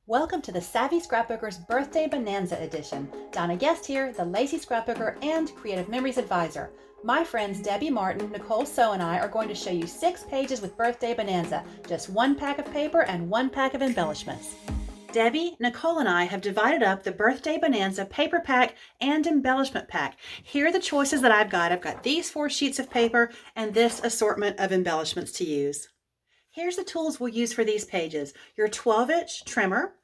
Welcome to the Savvy Scrapbookers Birthday Bonanza edition. Donna Guest here, the Lazy Scrapbooker and Creative Memories Advisor. My friends Debbie Martin, Nicole So, and I are going to show you 6 pages with Birthday Bonanza, just 1 pack of paper and 1 pack of embellishments. Debbie, Nicole, and I have divided up the Birthday Bonanza paper pack and embellishment pack. Here are the choices that I've got. I've got these 4 sheets of paper and this assortment of embellishments to use. Here's the tools we'll use for these pages. Your 12-inch trimmer,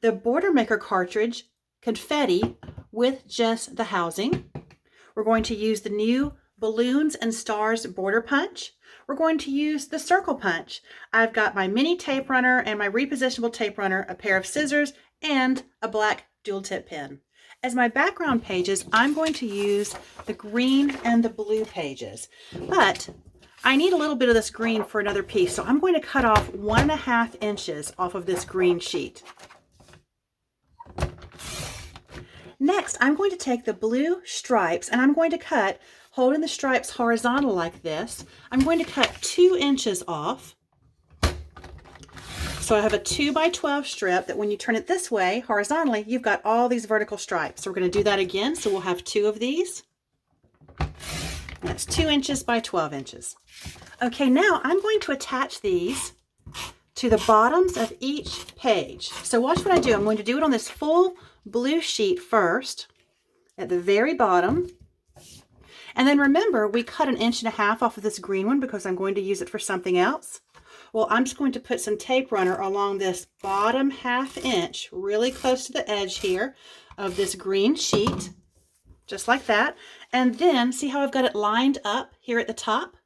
the border maker cartridge, confetti with just the housing. We're going to use the new balloons and stars border punch. We're going to use the circle punch. I've got my mini tape runner and my repositionable tape runner, a pair of scissors, and a black dual tip pen. As my background pages, I'm going to use the green and the blue pages, but I need a little bit of this green for another piece, so I'm going to cut off 1.5 inches off of this green sheet. Next, I'm going to take the blue stripes and I'm going to cut, holding the stripes horizontal like this, I'm going to cut 2 inches off. So I have a 2 by 12 strip that when you turn it this way, horizontally, you've got all these vertical stripes. So we're going to do that again, so we'll have 2 of these. That's 2 inches by 12 inches. Okay, now I'm going to attach these to the bottoms of each page. So watch what I do. I'm going to do it on this full blue sheet first at the very bottom. And then remember, we cut 1.5 inches off of this green one because I'm going to use it for something else. Well, I'm just going to put some tape runner along this bottom 1/2 inch, really close to the edge here of this green sheet, just like that. And then see how I've got it lined up here at the top?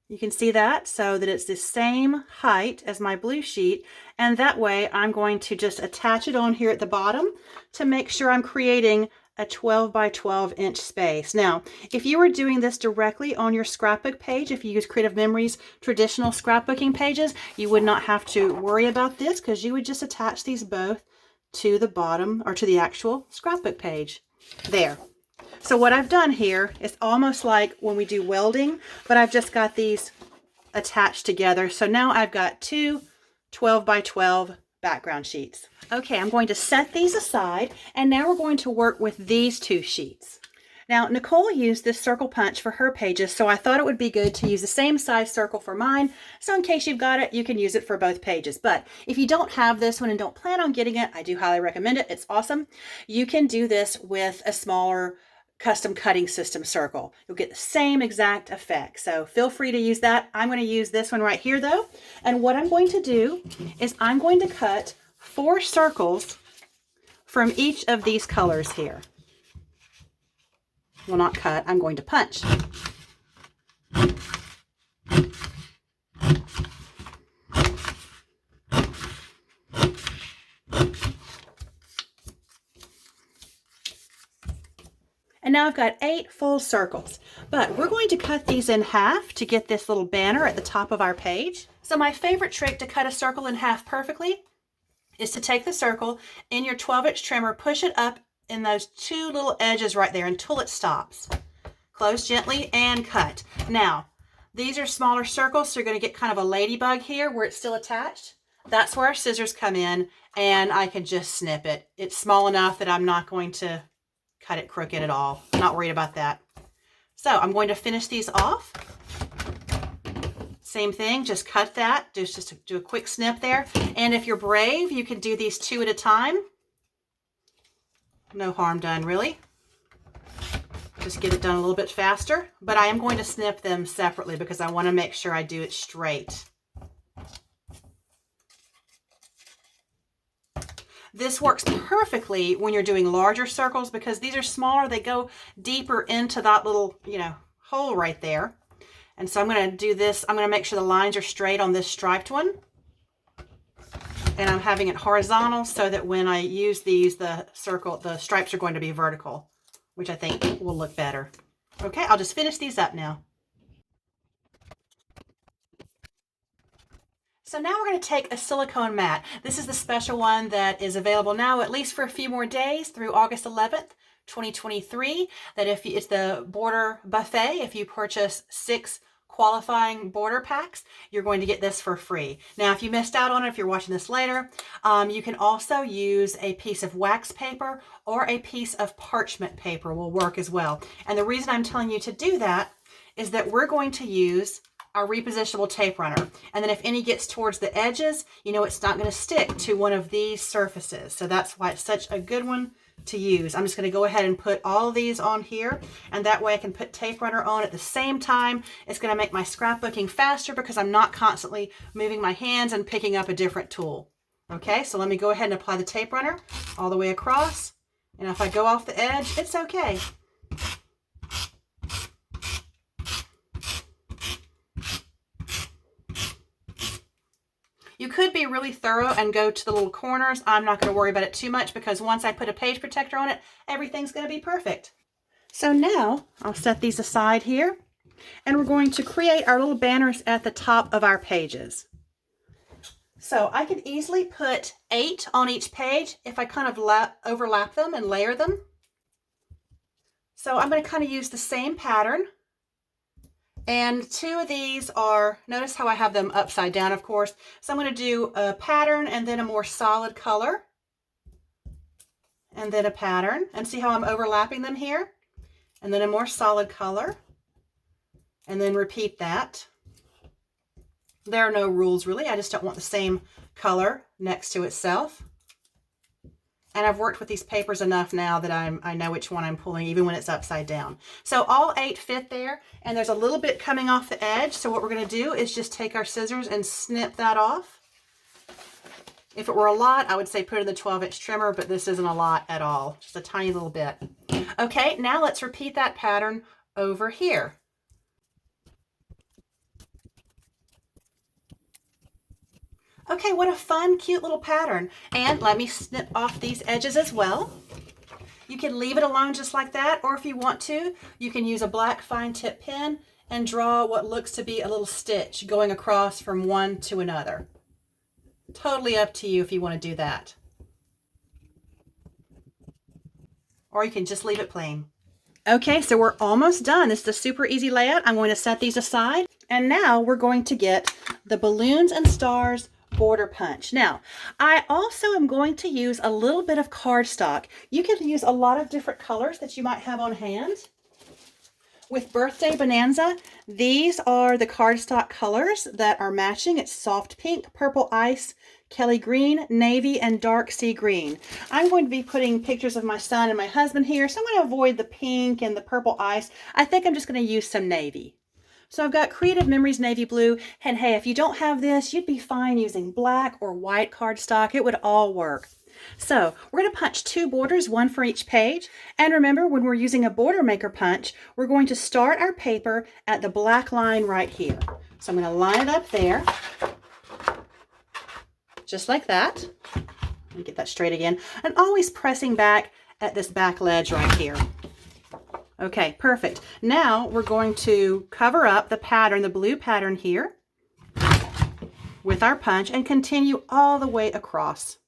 You can see that, so that it's the same height as my blue sheet, and that way I'm going to just attach it on here at the bottom to make sure I'm creating a 12 by 12 inch space. Now, if you were doing this directly on your scrapbook page, if you use Creative Memories traditional scrapbooking pages, you would not have to worry about this because you would just attach these both to the bottom or to the actual scrapbook page. There. So what I've done here is almost like when we do welding, but I've just got these attached together. So now I've got 2 12 by 12 background sheets. Okay, I'm going to set these aside, and now we're going to work with these 2 sheets. Now, Nicole used this circle punch for her pages, so I thought it would be good to use the same size circle for mine. So in case you've got it, you can use it for both pages. But if you don't have this one and don't plan on getting it, I do highly recommend it. It's awesome. You can do this with a smaller custom cutting system circle. You'll get the same exact effect. So feel free to use that. I'm going to use this one right here though. And what I'm going to do is I'm going to cut 4 circles from each of these colors here. Well, not cut, I'm going to punch. And now I've got 8 full circles, but we're going to cut these in half to get this little banner at the top of our page. So my favorite trick to cut a circle in half perfectly is to take the circle in your 12-inch trimmer, push it up in those 2 little edges right there until it stops. Close gently and cut. Now, these are smaller circles, so you're going to get kind of a ladybug here where it's still attached. That's where our scissors come in, and I can just snip it. It's small enough that I'm not going to cut it crooked at all. I'm not worried about that. So I'm going to finish these off. Same thing, just cut that, just do a quick snip there. And if you're brave, you can do these 2 at a time. No harm done, really. Just get it done a little bit faster, but I am going to snip them separately because I want to make sure I do it straight. This works perfectly when you're doing larger circles because these are smaller. They go deeper into that little, hole right there. And so I'm going to do this. I'm going to make sure the lines are straight on this striped one. And I'm having it horizontal so that when I use these, the stripes are going to be vertical, which I think will look better. Okay, I'll just finish these up now. So now we're going to take a silicone mat. This is the special one that is available now, at least for a few more days through August 11th, 2023. That if it's the border buffet, if you purchase 6 qualifying border packs, you're going to get this for free. Now, if you missed out on it, if you're watching this later, you can also use a piece of wax paper or a piece of parchment paper will work as well. And the reason I'm telling you to do that is that we're going to use our repositionable tape runner. And then if any gets towards the edges, you know it's not going to stick to one of these surfaces. So that's why it's such a good one to use. I'm just going to go ahead and put all of these on here, and that way I can put tape runner on at the same time. It's going to make my scrapbooking faster because I'm not constantly moving my hands and picking up a different tool. Okay, so let me go ahead and apply the tape runner all the way across. And if I go off the edge, it's okay. You could be really thorough and go to the little corners. I'm not going to worry about it too much because once I put a page protector on it, everything's going to be perfect. So now I'll set these aside here, and we're going to create our little banners at the top of our pages. So I can easily put 8 on each page if I kind of overlap them and layer them. So I'm going to kind of use the same pattern. And 2 of these are, notice how I have them upside down, of course. So I'm going to do a pattern and then a more solid color. And then a pattern. And see how I'm overlapping them here? And then a more solid color. And then repeat that. There are no rules really. I just don't want the same color next to itself. And I've worked with these papers enough now that I know which one I'm pulling, even when it's upside down. So all 8 fit there, and there's a little bit coming off the edge. So what we're going to do is just take our scissors and snip that off. If it were a lot, I would say put in the 12-inch trimmer, but this isn't a lot at all, just a tiny little bit. Okay, now let's repeat that pattern over here. Okay, what a fun, cute little pattern. And let me snip off these edges as well. You can leave it alone just like that, or if you want to, you can use a black fine tip pen and draw what looks to be a little stitch going across from one to another. Totally up to you if you want to do that. Or you can just leave it plain. Okay, so we're almost done. This is a super easy layout. I'm going to set these aside. And now we're going to get the balloons and stars border punch. Now, I also am going to use a little bit of cardstock. You can use a lot of different colors that you might have on hand. With Birthday Bonanza, these are the cardstock colors that are matching. It's soft pink, purple ice, Kelly green, navy, and dark sea green. I'm going to be putting pictures of my son and my husband here, so I'm going to avoid the pink and the purple ice. I think I'm just going to use some navy. So I've got Creative Memories Navy Blue, and hey, if you don't have this, you'd be fine using black or white cardstock. It would all work. So we're going to punch 2 borders, 1 for each page. And remember, when we're using a border maker punch, we're going to start our paper at the black line right here. So I'm going to line it up there, just like that. Let me get that straight again. And always pressing back at this back ledge right here. Okay, perfect. Now we're going to cover up the pattern, the blue pattern here, with our punch and continue all the way across.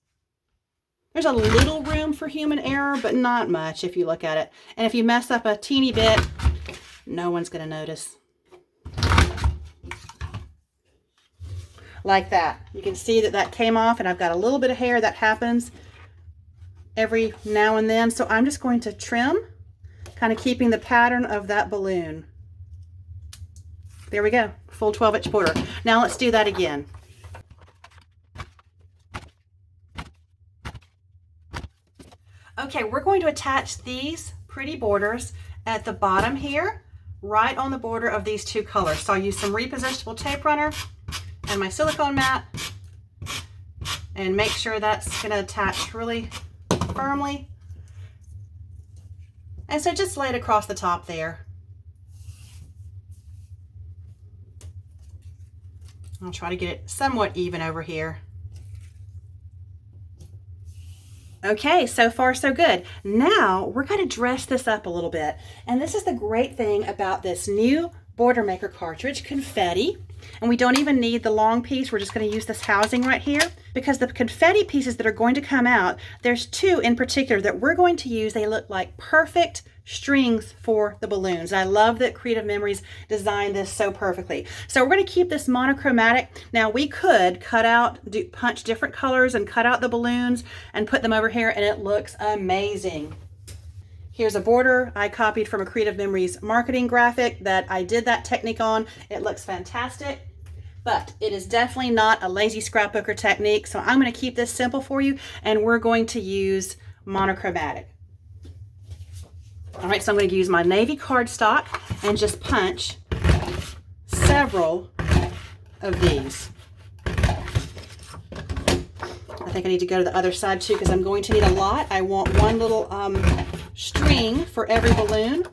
There's a little room for human error, but not much if you look at it. And if you mess up a teeny bit, no one's going to notice. Like that. You can see that that came off, and I've got a little bit of hair that happens every now and then. So I'm just going to trim, kind of keeping the pattern of that balloon. There we go, full 12-inch border. Now let's do that again. Okay, we're going to attach these pretty borders at the bottom here, right on the border of these 2 colors. So I'll use some repositionable tape runner and my silicone mat, and make sure that's going to attach really firmly. And so just lay it across the top there. I'll try to get it somewhat even over here. Okay, so far so good. Now we're going to dress this up a little bit. And this is the great thing about this new Border Maker cartridge, Confetti. And we don't even need the long piece. We're just going to use this housing right here because the confetti pieces that are going to come out, there's two in particular that we're going to use. They look like perfect strings for the balloons. I love that Creative Memories designed this so perfectly. So we're going to keep this monochromatic. Now we could cut out, punch different colors and cut out the balloons and put them over here, and it looks amazing. Here's a border I copied from a Creative Memories marketing graphic that I did that technique on. It looks fantastic, but it is definitely not a lazy scrapbooker technique. So I'm going to keep this simple for you, and we're going to use monochromatic. All right, so I'm going to use my navy cardstock and just punch several of these. I think I need to go to the other side too, because I'm going to need a lot. I want one little string for every balloon.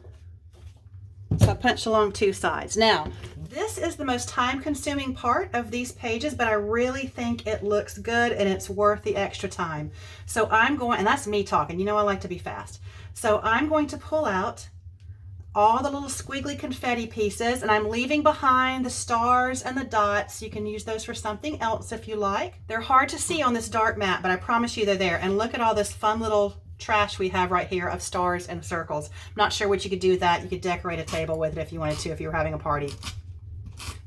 So I punched along two sides. Now, this is the most time-consuming part of these pages, but I really think it looks good and it's worth the extra time. So I'm going, and that's me talking, you know I like to be fast. So I'm going to pull out all the little squiggly confetti pieces, and I'm leaving behind the stars and the dots. You can use those for something else if you like. They're hard to see on this dark mat, but I promise you they're there. And look at all this fun little trash we have right here of stars and circles. I'm not sure what you could do with that. You could decorate a table with it if you wanted to, if you were having a party.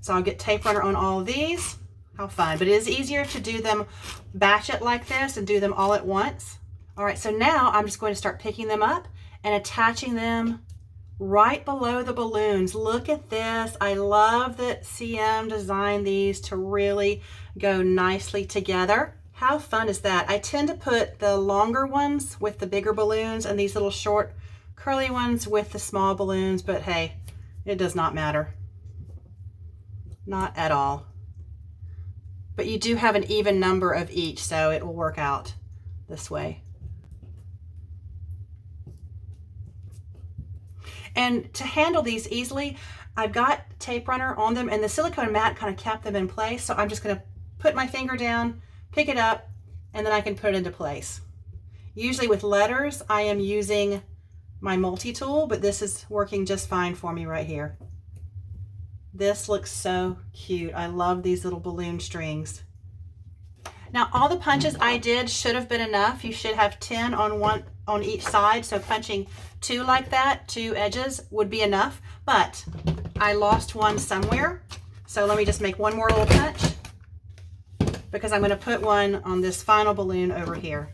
So I'll get tape runner on all of these. How fun. But it is easier to do them, batch it like this and do them all at once. All right, so now I'm just going to start picking them up and attaching them right below the balloons. Look at this. I love that CM designed these to really go nicely together. How fun is that? I tend to put the longer ones with the bigger balloons and these little short curly ones with the small balloons, but hey, it does not matter. Not at all. But you do have an even number of each, so it will work out this way. And to handle these easily, I've got tape runner on them, and the silicone mat kind of kept them in place. So I'm just going to put my finger down, pick it up, and then I can put it into place. Usually with letters, I am using my multi-tool, but this is working just fine for me right here. This looks so cute. I love these little balloon strings. Now all the punches I did should have been enough. You should have 10 on each side, so punching 2 like that, 2 edges would be enough, but I lost one somewhere. So let me just make one more little punch, because I'm going to put one on this final balloon over here.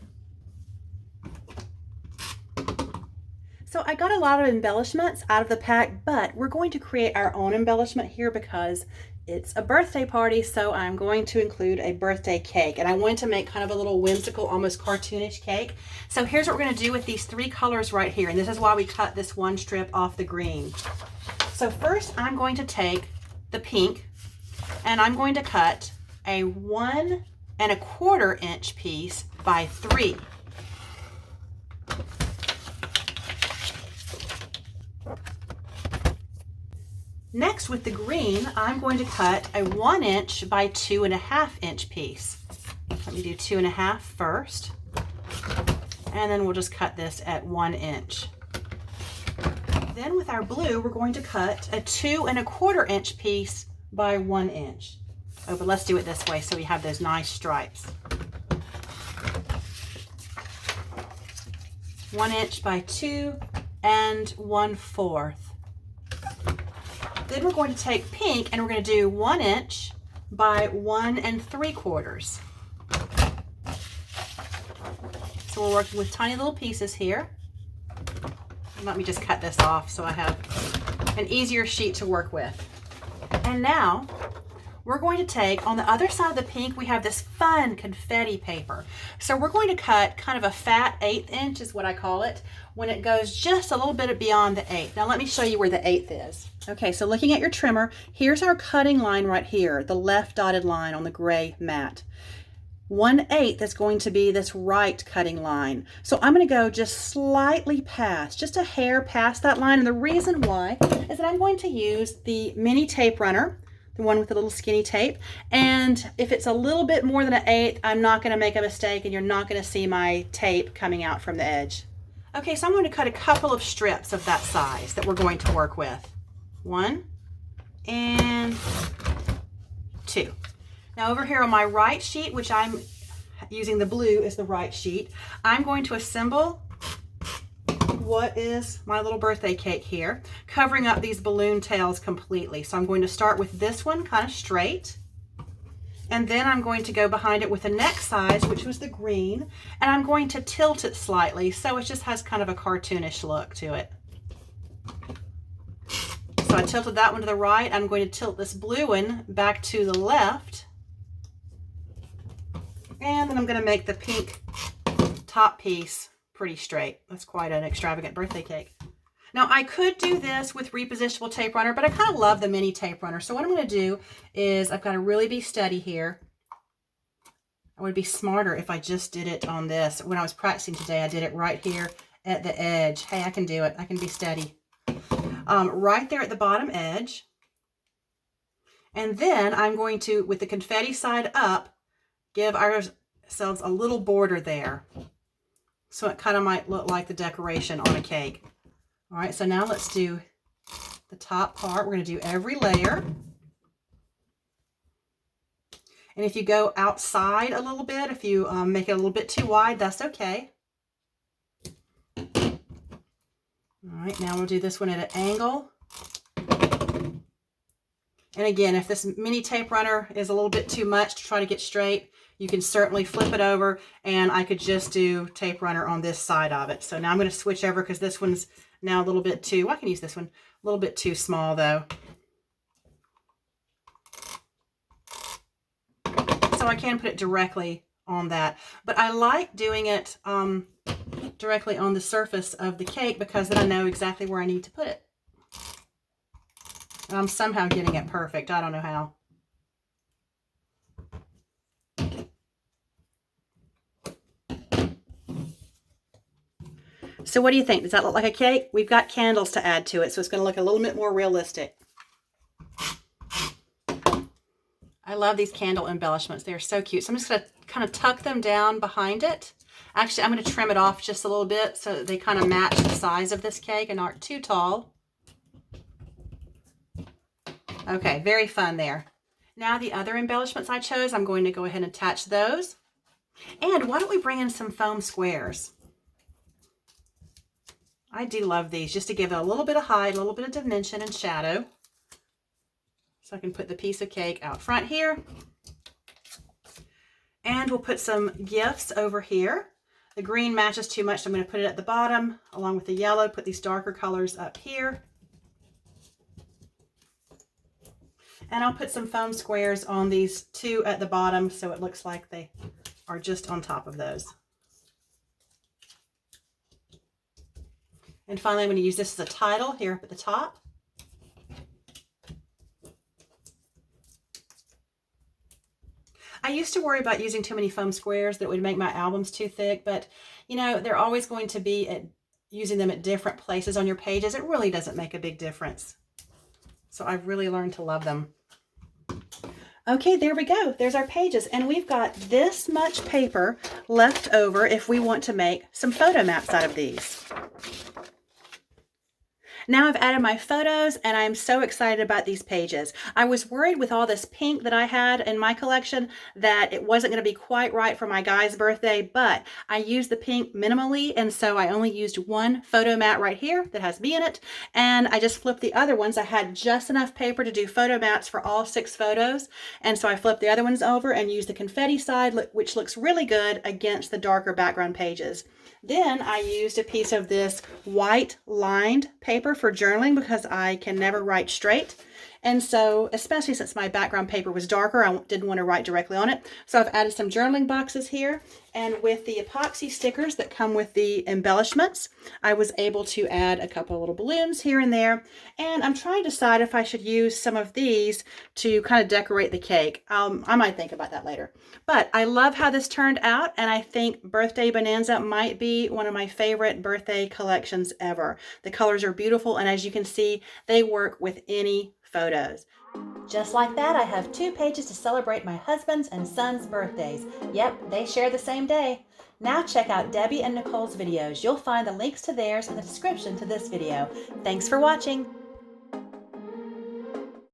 So I got a lot of embellishments out of the pack, but we're going to create our own embellishment here because it's a birthday party, so I'm going to include a birthday cake. And I wanted to make kind of a little whimsical, almost cartoonish cake. So here's what we're going to do with these 3 colors right here. And this is why we cut this one strip off the green. So first I'm going to take the pink and I'm going to cut a 1 1/4 inch piece by 3. Next, with the green, I'm going to cut a 1 inch by 2 1/2 inch piece. Let me do 2 1/2 first, and then we'll just cut this at 1 inch. Then with our blue, we're going to cut a 2 1/4 inch piece by 1 inch. Oh, but let's do it this way so we have those nice stripes. 1 inch by 2 and 1/4. Then we're going to take pink and we're going to do 1 inch by 1 3/4. So we're working with tiny little pieces here. Let me just cut this off so I have an easier sheet to work with. And now we're going to take, on the other side of the pink, we have this fun confetti paper. So we're going to cut kind of a fat 1/8 inch is what I call it, when it goes just a little bit beyond the 1/8. Now let me show you where the 1/8 is. Okay, so looking at your trimmer, here's our cutting line right here, the left dotted line on the gray mat. 1/8 is going to be this right cutting line. So I'm going to go just slightly past, just a hair past that line. And the reason why is that I'm going to use the mini tape runner, the one with the little skinny tape. And if it's a little bit more than an 1/8, I'm not going to make a mistake and you're not going to see my tape coming out from the edge. Okay, so I'm going to cut a couple of strips of that size that we're going to work with. 1 and 2. Now over here on my right sheet, which I'm using the blue as the right sheet, I'm going to assemble what is my little birthday cake here, covering up these balloon tails completely. So I'm going to start with this one kind of straight, and then I'm going to go behind it with the next size, which was the green, and I'm going to tilt it slightly so it just has kind of a cartoonish look to it. So I tilted that one to the right. I'm going to tilt this blue one back to the left, and then I'm going to make the pink top piece pretty straight. That's quite an extravagant birthday cake. Now I could do this with repositionable tape runner, but I kind of love the mini tape runner. So what I'm going to do is I've got to really be steady here. I would be smarter if I just did it on this. When I was practicing today, I did it right here at the edge. Hey, I can do it. I can be steady. Right there at the bottom edge. And then I'm going to, with the confetti side up, give ourselves a little border there. So it kind of might look like the decoration on a cake. All right, so now let's do the top part. We're going to do every layer. And if you go outside a little bit, if you make it a little bit too wide, that's okay. All right, now we'll do this one at an angle. And again, if this mini tape runner is a little bit too much to try to get straight, you can certainly flip it over, and I could just do tape runner on this side of it. So now I'm going to switch over because this one's now a little bit too, I can use this one, a little bit too small though. So I can put it directly on that. But I like doing it directly on the surface of the cake because then I know exactly where I need to put it. And I'm somehow getting it perfect. I don't know how. So what do you think? Does that look like a cake? We've got candles to add to it, so it's going to look a little bit more realistic. I love these candle embellishments. They're so cute. So I'm just going to kind of tuck them down behind it. Actually, I'm going to trim it off just a little bit so that they kind of match the size of this cake and aren't too tall. Okay, very fun there. Now the other embellishments I chose, I'm going to go ahead and attach those. And why don't we bring in some foam squares? I do love these just to give it a little bit of height, a little bit of dimension and shadow. So I can put the piece of cake out front here. And we'll put some gifts over here. The green matches too much, so I'm going to put it at the bottom along with the yellow. Put these darker colors up here. And I'll put some foam squares on these two at the bottom so it looks like they are just on top of those. And finally, I'm going to use this as a title here up at the top. I used to worry about using too many foam squares that would make my albums too thick, but you know, they're always going to be using them at different places on your pages. It really doesn't make a big difference. So I've really learned to love them. Okay, there we go. There's our pages. And we've got this much paper left over if we want to make some photo maps out of these. Now I've added my photos and I'm so excited about these pages. I was worried with all this pink that I had in my collection that it wasn't going to be quite right for my guy's birthday, but I used the pink minimally, and so I only used one photo mat right here that has me in it, and I just flipped the other ones. I had just enough paper to do photo mats for all 6 photos, and so I flipped the other ones over and used the confetti side, which looks really good against the darker background pages. Then I used a piece of this white lined paper for journaling because I can never write straight. And so, especially since my background paper was darker, I didn't want to write directly on it. So I've added some journaling boxes here. And with the epoxy stickers that come with the embellishments, I was able to add a couple of little balloons here and there. And I'm trying to decide if I should use some of these to kind of decorate the cake. I might think about that later. But I love how this turned out, and I think Birthday Bonanza might be one of my favorite birthday collections ever. The colors are beautiful, and as you can see, they work with any photos. Just like that, I have 2 pages to celebrate my husband's and son's birthdays. Yep, they share the same day. Now check out Debbie and Nicole's videos. You'll find the links to theirs in the description to this video. Thanks for watching.